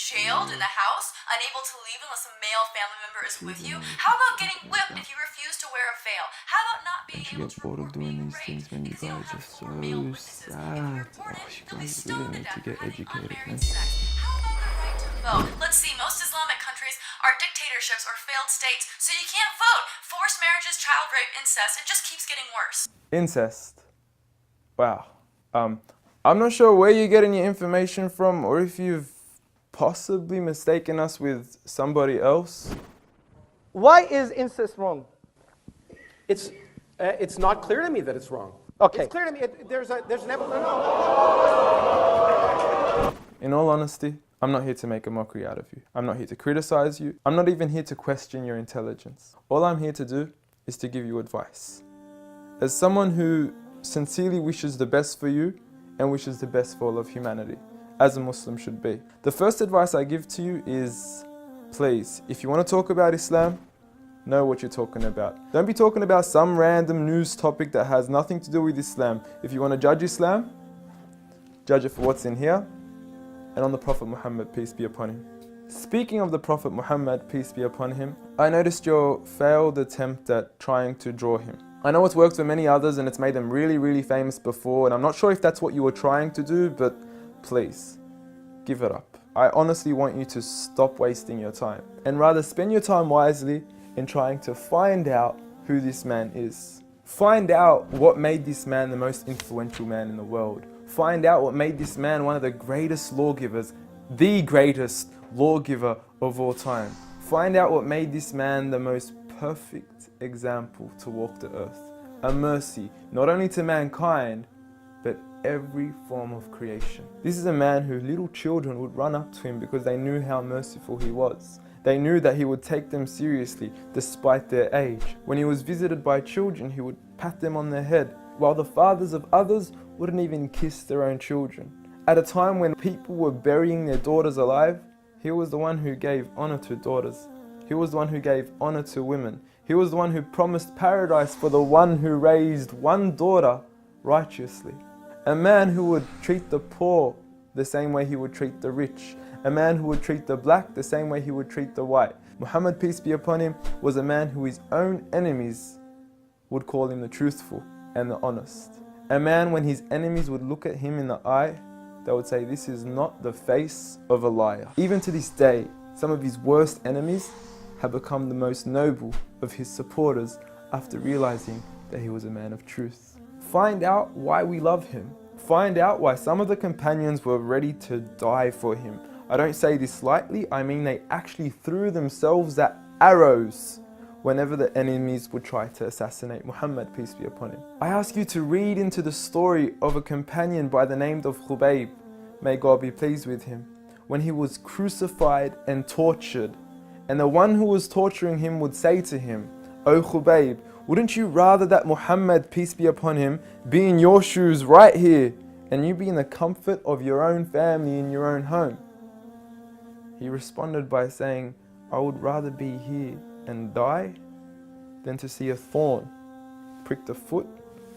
jailed in the house, unable to leave unless a male family member is with you? How about getting whipped if you refuse to wear a veil? How about not being able to report being raped because you don't have 4 male witnesses? If you report it, you'll be stoned to death for having unmarried sex. How about the right to vote? Let's see, most Islamic countries are dictatorships or failed states, so you can't vote. Forced marriages, child rape, incest, it just keeps getting worse. Incest. Wow. I'm not sure where you're getting your information from or if you've possibly mistaken us with somebody else. Why is incest wrong? It's not clear to me that it's wrong. Okay. It's clear to me. There's an evolution. In all honesty, I'm not here to make a mockery out of you. I'm not here to criticize you. I'm not even here to question your intelligence. All I'm here to do is to give you advice. As someone who sincerely wishes the best for you and wishes the best for all of humanity, as a Muslim should be. The first advice I give to you is, please, if you want to talk about Islam, know what you're talking about. Don't be talking about some random news topic that has nothing to do with Islam. If you want to judge Islam, judge it for what's in here and on the Prophet Muhammad, peace be upon him. Speaking of the Prophet Muhammad, peace be upon him, I noticed your failed attempt at trying to draw him. I know it's worked for many others and it's made them really, really famous before, and I'm not sure if that's what you were trying to do, but please, give it up. I honestly want you to stop wasting your time and rather spend your time wisely in trying to find out who this man is. Find out what made this man the most influential man in the world. Find out what made this man one of the greatest lawgivers, the greatest lawgiver of all time. Find out what made this man the most perfect example to walk the earth. A mercy, not only to mankind, but every form of creation. This is a man who little children would run up to him because they knew how merciful he was. They knew that he would take them seriously despite their age. When he was visited by children, he would pat them on the head, while the fathers of others wouldn't even kiss their own children. At a time when people were burying their daughters alive, he was the one who gave honor to daughters. He was the one who gave honor to women. He was the one who promised paradise for the one who raised one daughter righteously. A man who would treat the poor the same way he would treat the rich. A man who would treat the black the same way he would treat the white. Muhammad, peace be upon him, was a man who his own enemies would call him the truthful and the honest. A man when his enemies would look at him in the eye, they would say, this is not the face of a liar. Even to this day, some of his worst enemies have become the most noble of his supporters after realizing that he was a man of truth. Find out why we love him. Find out why some of the companions were ready to die for him. I don't say this lightly, I mean they actually threw themselves at arrows whenever the enemies would try to assassinate Muhammad, peace be upon him. I ask you to read into the story of a companion by the name of Khubayb, may God be pleased with him, when he was crucified and tortured. And the one who was torturing him would say to him, "O Khubayb, wouldn't you rather that Muhammad, peace be upon him, be in your shoes right here, and you be in the comfort of your own family in your own home?" He responded by saying, "I would rather be here and die than to see a thorn prick the foot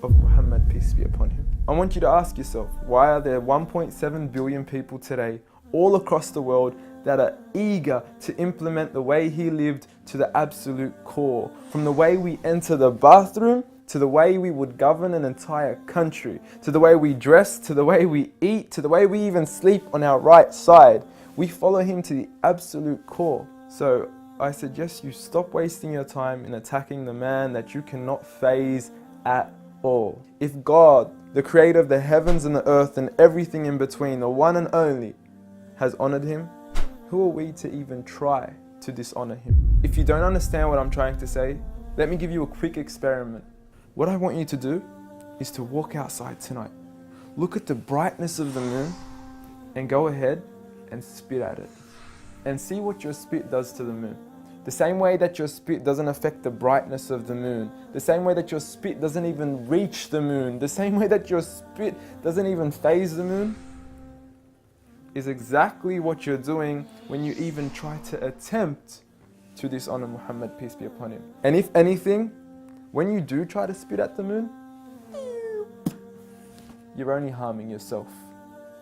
of Muhammad, peace be upon him." I want you to ask yourself, why are there 1.7 billion people today all across the world that are eager to implement the way he lived to the absolute core? From the way we enter the bathroom, to the way we would govern an entire country, to the way we dress, to the way we eat, to the way we even sleep on our right side. We follow him to the absolute core. So I suggest you stop wasting your time in attacking the man that you cannot faze at all. If God, the creator of the heavens and the earth and everything in between, the one and only, has honored him, who are we to even try to dishonor him? If you don't understand what I'm trying to say, let me give you a quick experiment. What I want you to do is to walk outside tonight. Look at the brightness of the moon and go ahead and spit at it. And see what your spit does to the moon. The same way that your spit doesn't affect the brightness of the moon. The same way that your spit doesn't even reach the moon. The same way that your spit doesn't even faze the moon, is exactly what you're doing when you even try to attempt to dishonor Muhammad, peace be upon him. And if anything, when you do try to spit at the moon, you're only harming yourself.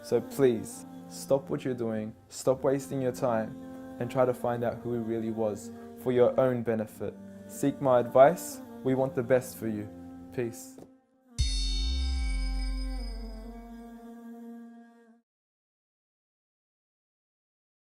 So please, stop what you're doing, stop wasting your time, and try to find out who he really was for your own benefit. Seek my advice. We want the best for you. Peace.